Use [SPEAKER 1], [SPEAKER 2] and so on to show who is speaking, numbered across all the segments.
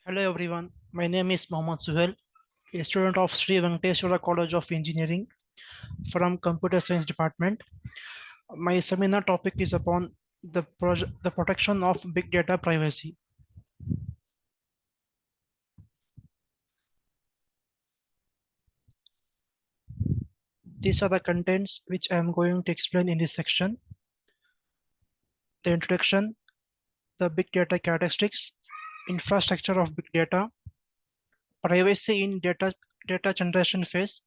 [SPEAKER 1] Hello everyone, my name is Mohammad Suhail, a student of Sri Venkateswara College of Engineering from Computer Science Department. My seminar topic is upon the protection of big data privacy. These are the contents which I am going to explain in this section. The introduction, the big data characteristics, infrastructure of big data, privacy in data generation phase,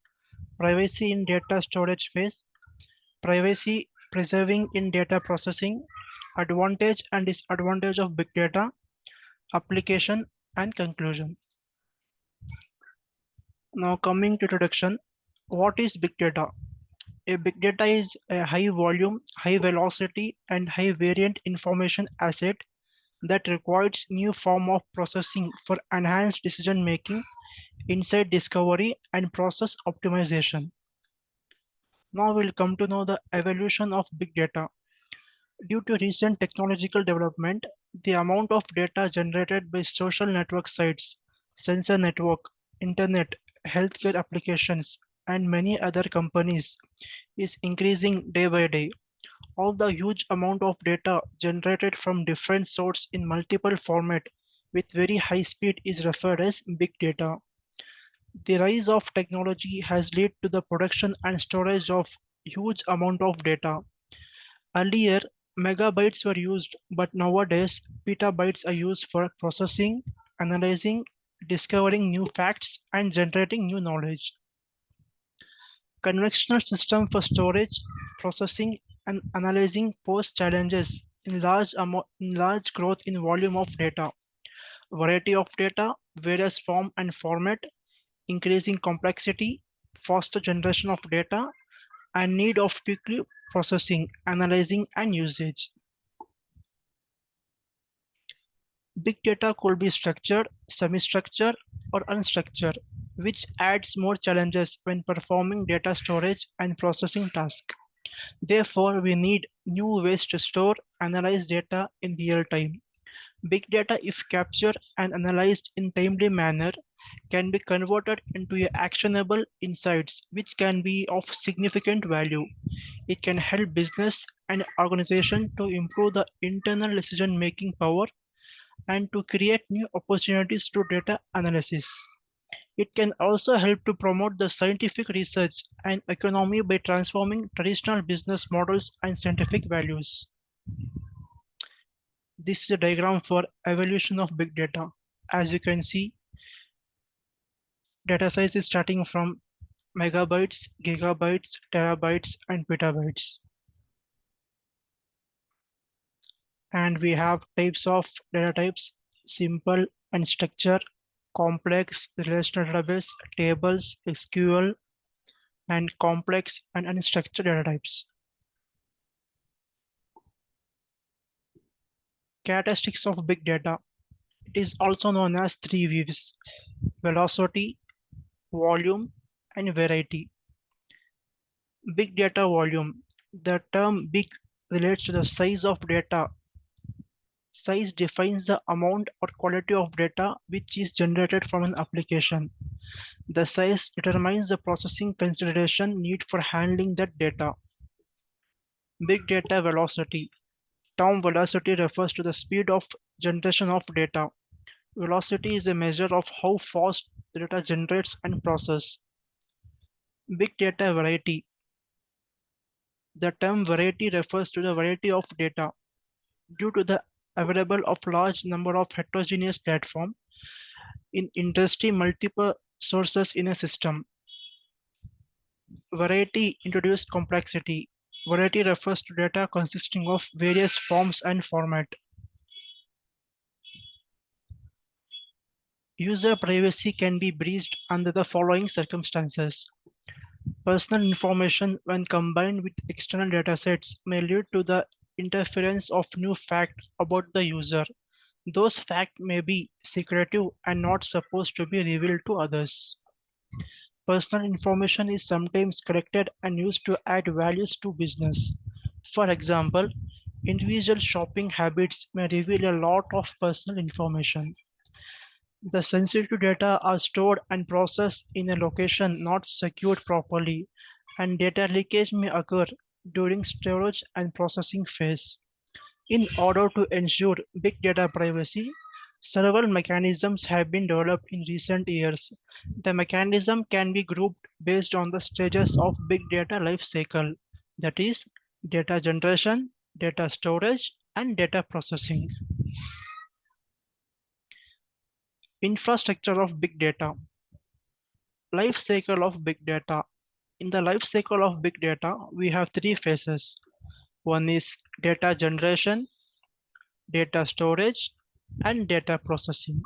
[SPEAKER 1] privacy in data storage phase, privacy preserving in data processing, advantage and disadvantage of big data, application and conclusion. Now coming to introduction, what is big data? A big data is a high volume, high velocity and high variant information asset that requires new form of processing for enhanced decision making, insight discovery and process optimization. Now we'll come to know the evolution of big data. Due to recent technological development, the amount of data generated by social network sites, sensor network, internet, healthcare applications, and many other companies is increasing day by day. All the huge amount of data generated from different sources in multiple format with very high speed is referred as big data. The rise of technology has led to the production and storage of huge amount of data. Earlier, megabytes were used, but nowadays petabytes are used for processing, analyzing, discovering new facts, and generating new knowledge. Conventional system for storage, processing, and analyzing pose challenges in large growth in volume of data, variety of data, various form and format, increasing complexity, faster generation of data, and need of quickly processing, analyzing, and usage. Big data could be structured, semi-structured, or unstructured, which adds more challenges when performing data storage and processing tasks. Therefore, we need new ways to store, analyze data in real time. Big data, if captured and analyzed in timely manner, can be converted into actionable insights which can be of significant value. It can help business and organization to improve the internal decision-making power and to create new opportunities to data analysis. It can also help to promote the scientific research and economy by transforming traditional business models and scientific values. This is a diagram for evolution of big data. As you can see, data size is starting from megabytes, gigabytes, terabytes, and petabytes. And we have types of data types: simple and structured, complex, relational database, tables, SQL, and complex and unstructured data types. Characteristics of big data. It is also known as three V's: velocity, volume, and variety. Big data volume. The term big relates to the size of data. Size defines the amount or quality of data which is generated from an application. The size determines the processing consideration need for handling that data. Big data velocity. Term velocity refers to the speed of generation of data. Velocity is a measure of how fast the data generates and processes. Big data variety. The term variety refers to the variety of data. Due to the available of large number of heterogeneous platform in industry multiple sources in a system. Variety introduced complexity. Variety refers to data consisting of various forms and format. User privacy can be breached under the following circumstances. Personal information, when combined with external datasets, may lead to the interference of new facts about the user. Those facts may be secretive and not supposed to be revealed to others. Personal information is sometimes collected and used to add values to business. For example, individual shopping habits may reveal a lot of personal information. The sensitive data are stored and processed in a location not secured properly, and data leakage may occur during storage and processing phase. In order to ensure big data privacy, several mechanisms have been developed in recent years. The mechanism can be grouped based on the stages of big data life cycle, that is, data generation, data storage, and data processing. Infrastructure of big data. Life cycle of big data. In the life cycle of big data, we have three phases. One is data generation, data storage, and data processing.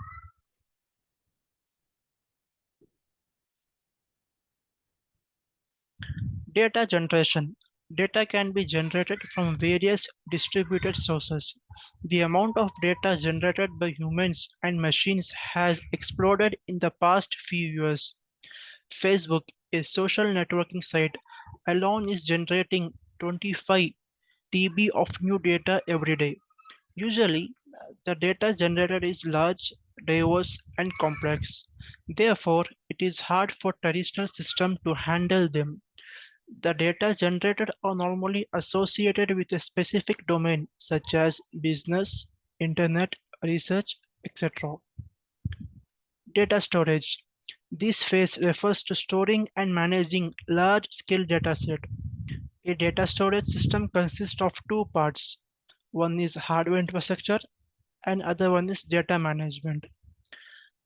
[SPEAKER 1] Data generation. Data can be generated from various distributed sources. The amount of data generated by humans and machines has exploded in the past few years. Facebook, a social networking site, alone is generating 25 TB of new data every day. Usually, the data generated is large, diverse, and complex. Therefore, it is hard for traditional systems to handle them. The data generated are normally associated with a specific domain such as business, internet, research, etc. Data storage. This phase refers to storing and managing large-scale dataset. A data storage system consists of two parts. One is hardware infrastructure and other one is data management.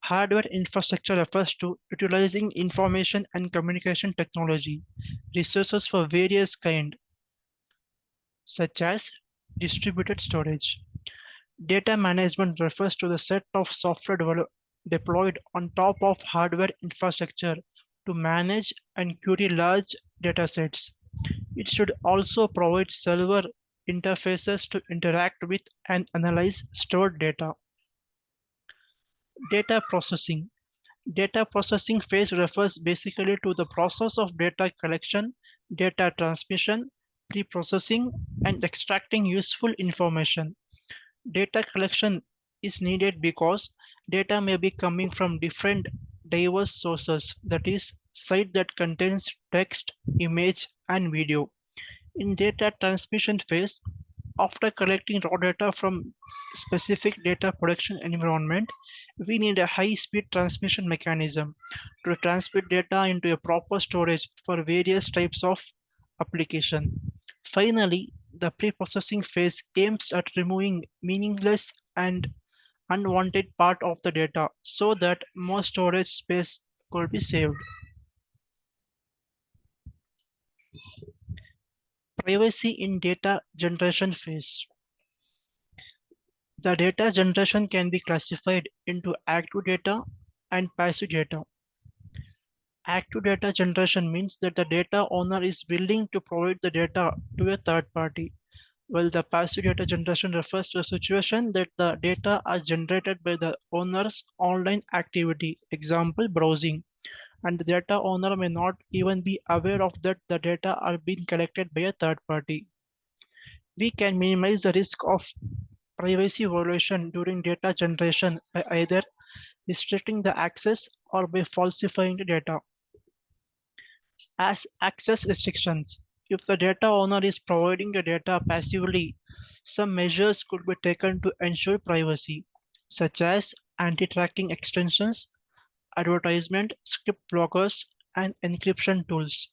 [SPEAKER 1] Hardware infrastructure refers to utilizing information and communication technology, resources for various kinds, such as distributed storage. Data management refers to the set of software deployed on top of hardware infrastructure to manage and query large datasets. It should also provide server interfaces to interact with and analyze stored data. Data processing. Data processing phase refers basically to the process of data collection, data transmission, pre-processing, and extracting useful information. Data collection is needed because data may be coming from different diverse sources, that is, site that contains text, image, and video. In data transmission phase, after collecting raw data from specific data production environment, we need a high-speed transmission mechanism to transmit data into a proper storage for various types of application. Finally, the pre-processing phase aims at removing meaningless and unwanted part of the data so that more storage space could be saved. Privacy in data generation phase. The data generation can be classified into active data and passive data. Active data generation means that the data owner is willing to provide the data to a third party, while the passive data generation refers to a situation that the data are generated by the owner's online activity, example browsing, and the data owner may not even be aware of that the data are being collected by a third party. We can minimize the risk of privacy violation during data generation by either restricting the access or by falsifying the data. As access restrictions, if the data owner is providing the data passively, some measures could be taken to ensure privacy, such as anti-tracking extensions, advertisement, script blockers, and encryption tools.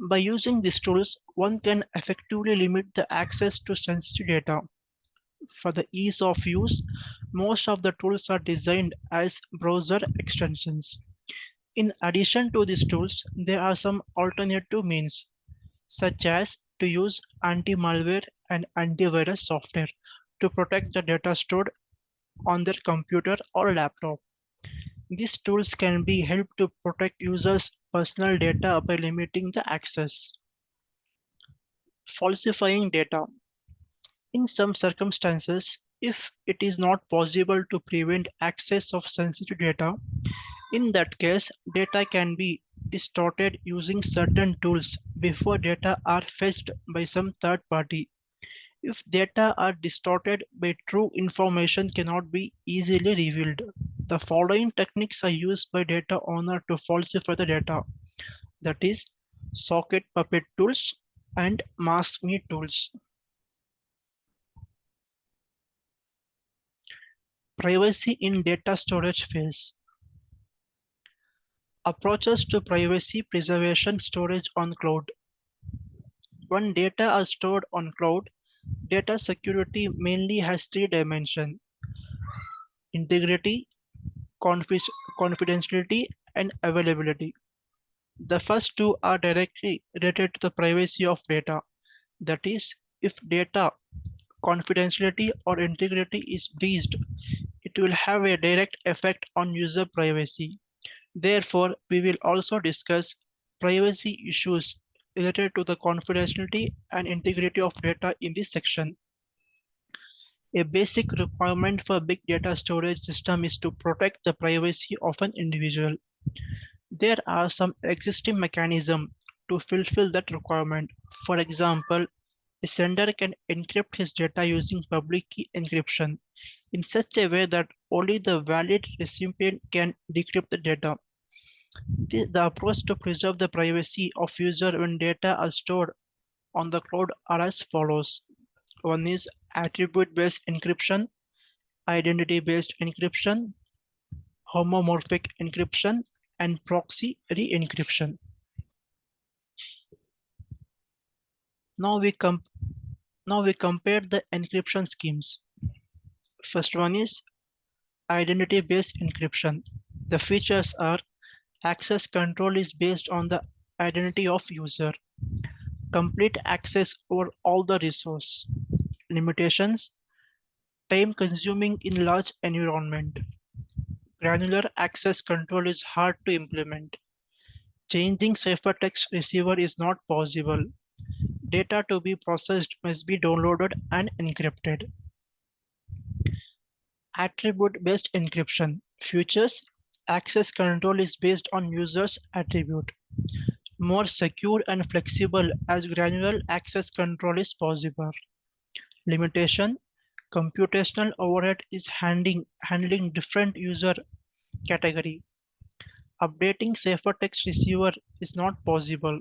[SPEAKER 1] By using these tools, one can effectively limit the access to sensitive data. For the ease of use, most of the tools are designed as browser extensions. In addition to these tools, there are some alternative means, such as to use anti-malware and antivirus software to protect the data stored on their computer or laptop. These tools can be helped to protect users' personal data by limiting the access. Falsifying data. In some circumstances, if it is not possible to prevent access of sensitive data, in that case, data can be distorted using certain tools before data are fetched by some third party. If data are distorted by true information cannot be easily revealed. The following techniques are used by data owner to falsify the data, that is socket puppet tools and mask me tools. Privacy in data storage phase. Approaches to privacy preservation storage on cloud. When data are stored on cloud, data security mainly has three dimensions: integrity, confidentiality, and availability. The first two are directly related to the privacy of data. That is, if data confidentiality or integrity is breached, it will have a direct effect on user privacy. Therefore, we will also discuss privacy issues related to the confidentiality and integrity of data in this section. A basic requirement for big data storage system is to protect the privacy of an individual. There are some existing mechanisms to fulfill that requirement. For example, a sender can encrypt his data using public key encryption in such a way that only the valid recipient can decrypt the data. The approach to preserve the privacy of user when data are stored on the cloud are as follows. One is attribute-based encryption, identity-based encryption, homomorphic encryption, and proxy re-encryption. Now we compare the encryption schemes. First one is identity-based encryption. The features are access control is based on the identity of user, complete access over all the resource. Limitations: time consuming in large environment. Granular access control is hard to implement. Changing ciphertext receiver is not possible. Data to be processed must be downloaded and encrypted. Attribute-based encryption. Features: access control is based on user's attribute. More secure and flexible as granular access control is possible. Limitation: computational overhead is handling different user category. Updating ciphertext receiver is not possible.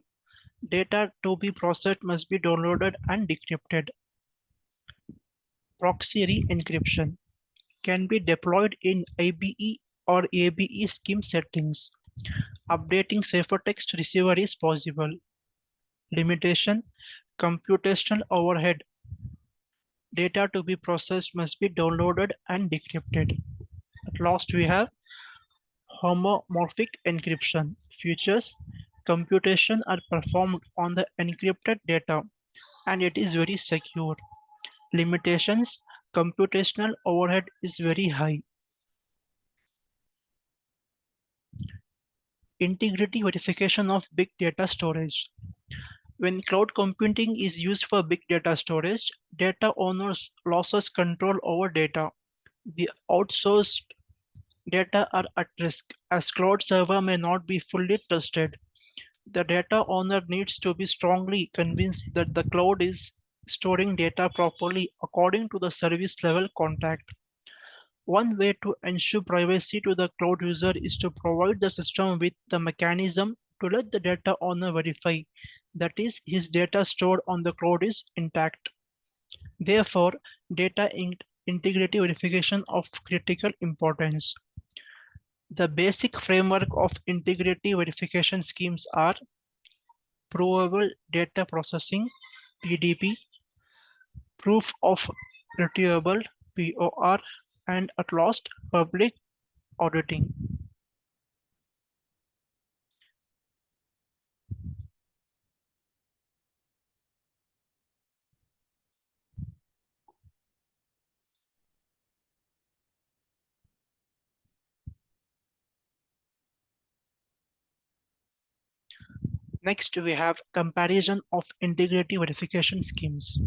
[SPEAKER 1] Data to be processed must be downloaded and decrypted. Proxy re-encryption can be deployed in IBE or ABE scheme settings. Updating ciphertext receiver is possible. Limitation: computational overhead. Data to be processed must be downloaded and decrypted. At last, we have homomorphic encryption. Features: computation are performed on the encrypted data and it is very secure. Limitations: computational overhead is very high. Integrity verification of big data storage. When cloud computing is used for big data storage, data owners loses control over data. The outsourced data are at risk as cloud server may not be fully trusted. The data owner needs to be strongly convinced that the cloud is storing data properly according to the service level contract. One way to ensure privacy to the cloud user is to provide the system with the mechanism to let the data owner verify that is his data stored on the cloud is intact. Therefore, integrity verification of critical importance. The basic framework of integrity verification schemes are provable data processing, PDP, proof of retrievable, POR, and at last public auditing. Next, we have comparison of integrity verification schemes.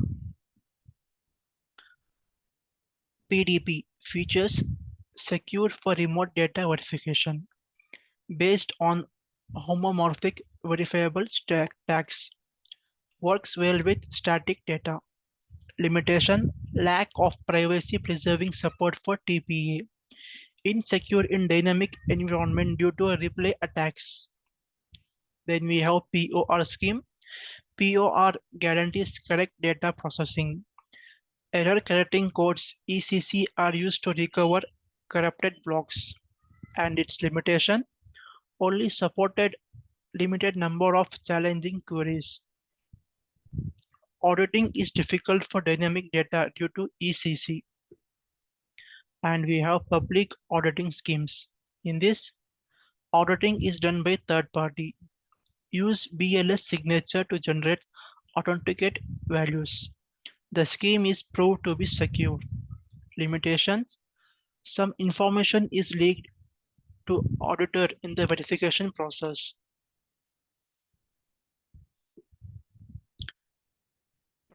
[SPEAKER 1] PDP features secure for remote data verification based on homomorphic verifiable tags. Works well with static data. Limitation: lack of privacy preserving support for TPA. insecure in dynamic environment due to replay attacks. Then we have POR scheme. POR guarantees correct data processing. Error correcting codes ECC are used to recover corrupted blocks, and its limitation only supported limited number of challenging queries. Auditing is difficult for dynamic data due to ECC, and we have public auditing schemes. In this, auditing is done by third party. Use BLS signature to generate authenticate values. The scheme is proved to be secure. Limitations: some information is leaked to auditor in the verification process.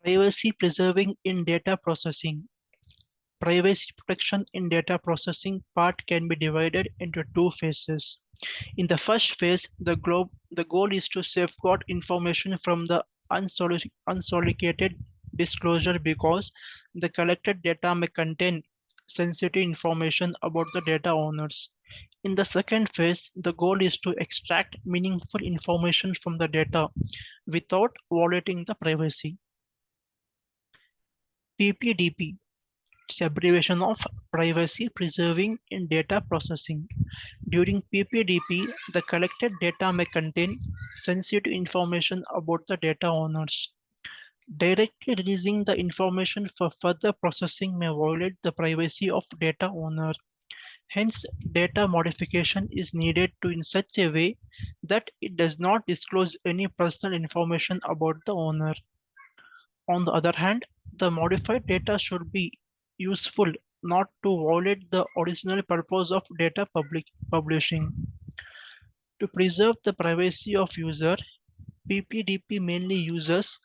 [SPEAKER 1] Privacy preserving in data processing. Privacy protection in data processing part can be divided into two phases. In the first phase, the goal is to safeguard information from the unsolicited disclosure because the collected data may contain sensitive information about the data owners. In the second phase, the goal is to extract meaningful information from the data without violating the privacy. PPDP, it's abbreviation of privacy preserving in data processing. During PPDP, the collected data may contain sensitive information about the data owners. Directly releasing the information for further processing may violate the privacy of data owner. Hence, data modification is needed to in such a way that it does not disclose any personal information about the owner. On the other hand, the modified data should be useful, not to violate the original purpose of data publishing. To preserve the privacy of user, PPDP mainly uses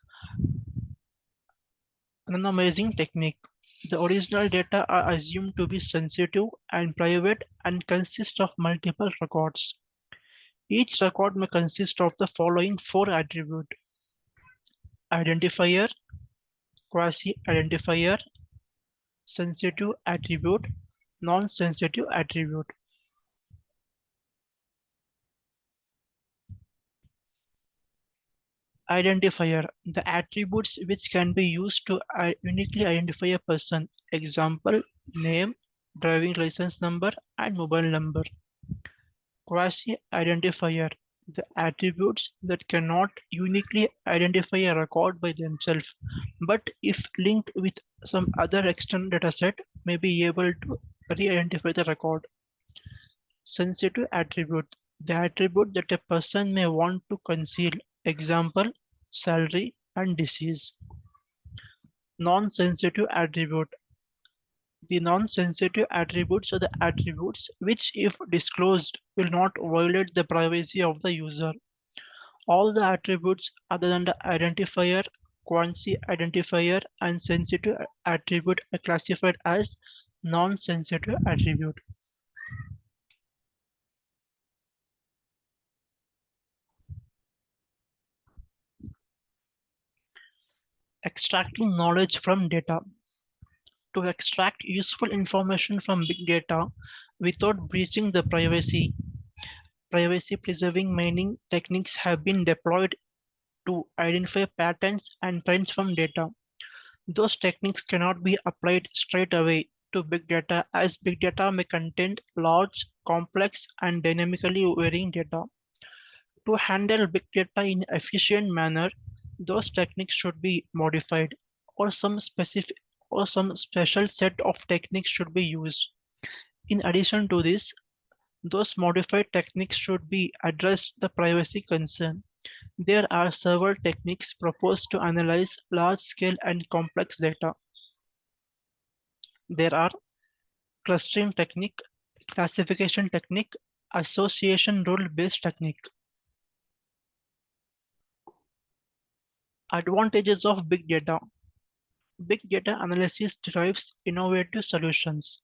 [SPEAKER 1] anonymizing technique. The original data are assumed to be sensitive and private and consist of multiple records. Each record may consist of the following four attributes: identifier, quasi-identifier, sensitive attribute, non-sensitive attribute. Identifier, the attributes which can be used to uniquely identify a person. Example, name, driving license number, and mobile number. Quasi-identifier, the attributes that cannot uniquely identify a record by themselves, but if linked with some other external dataset, may be able to re-identify the record. Sensitive attribute, the attribute that a person may want to conceal. Example, salary and disease. Non-sensitive attribute, the non-sensitive attributes are the attributes which, if disclosed, will not violate the privacy of the user. All the attributes other than the identifier, quasi-identifier, and sensitive attribute are classified as non-sensitive attribute. Extracting knowledge from data. To extract useful information from big data without breaching the privacy preserving mining techniques have been deployed to identify patterns and trends from data. Those techniques cannot be applied straight away to big data as big data may contain large, complex, and dynamically varying data. To handle big data in an efficient manner, those techniques should be modified or some special set of techniques should be used. In addition to this, those modified techniques should be addressed the privacy concern. There are several techniques proposed to analyze large-scale and complex data. There are clustering technique, classification technique, association rule-based technique. Advantages of big data. Big data analysis derives innovative solutions.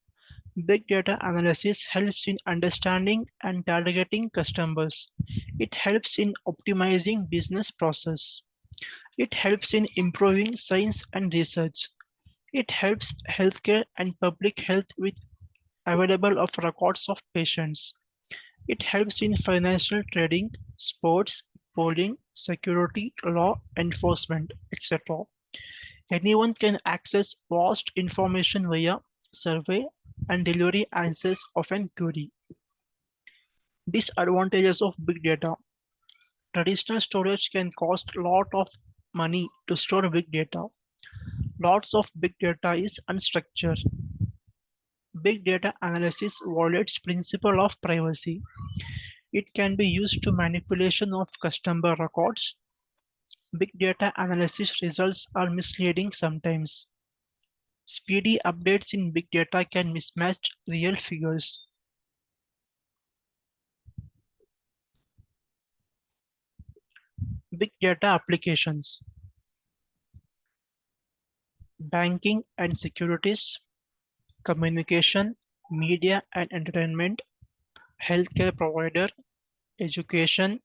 [SPEAKER 1] Big data analysis helps in understanding and targeting customers. It helps in optimizing business process. It helps in improving science and research. It helps healthcare and public health with available of records of patients. It helps in financial trading, sports, polling, security, law enforcement, etc. Anyone can access vast information via survey and delivery answers of an query. Disadvantages of big data. Traditional storage can cost a lot of money to store big data. Lots of big data is unstructured. Big data analysis violates principle of privacy. It can be used to manipulation of customer records. Big data analysis results are misleading sometimes. Speedy updates in big data can mismatch real figures. Big data applications. Banking and securities, communication, media and entertainment, healthcare provider, education,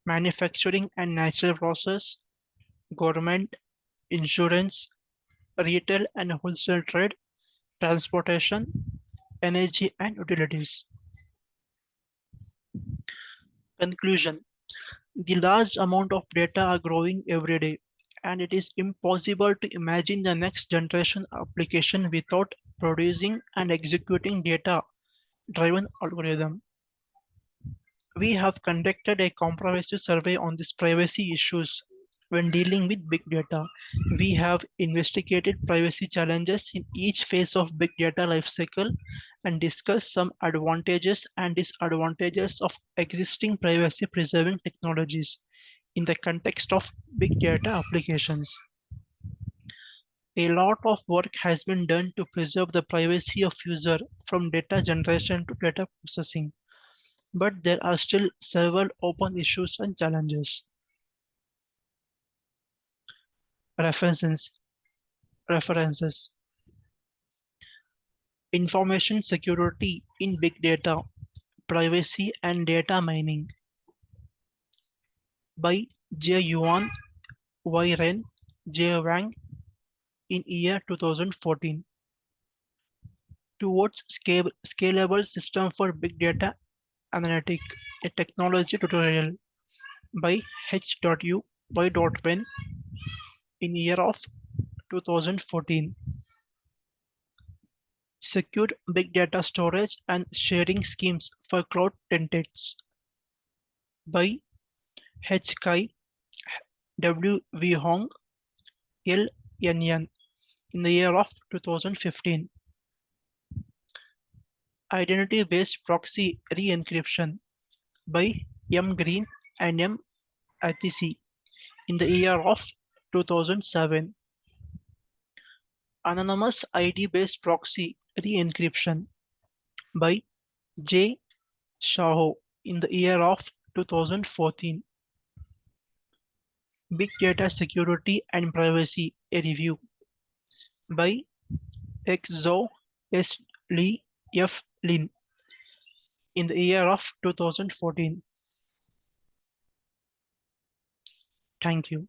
[SPEAKER 1] manufacturing and natural process, government, insurance, retail and wholesale trade, transportation, energy and utilities. Conclusion. The large amount of data are growing every day, and it is impossible to imagine the next generation application without producing and executing data-driven algorithm. We have conducted a comprehensive survey on these privacy issues when dealing with big data. We have investigated privacy challenges in each phase of big data lifecycle and discussed some advantages and disadvantages of existing privacy preserving technologies in the context of big data applications. A lot of work has been done to preserve the privacy of user from data generation to data processing, but there are still several open issues and challenges. References. References. Information security in big data, privacy and data mining by J. Yuan, Y. Ren, J. Wang in year 2014. Towards Scalable System for Big Data Analytic, a technology tutorial by H.U. Y. Wen in year of 2014. Secure big data storage and sharing schemes for cloud tenants by H. Kai, W. V. Hong, L. Yan in the year of 2015. Identity-based proxy re-encryption by M. Green and M. Athisi in the year of 2007. Anonymous ID-based proxy re-encryption by J. Shaho in the year of 2014. Big Data Security and Privacy, a review by X. Zhou, S. Li, F. Lin in the year of 2014. Thank you.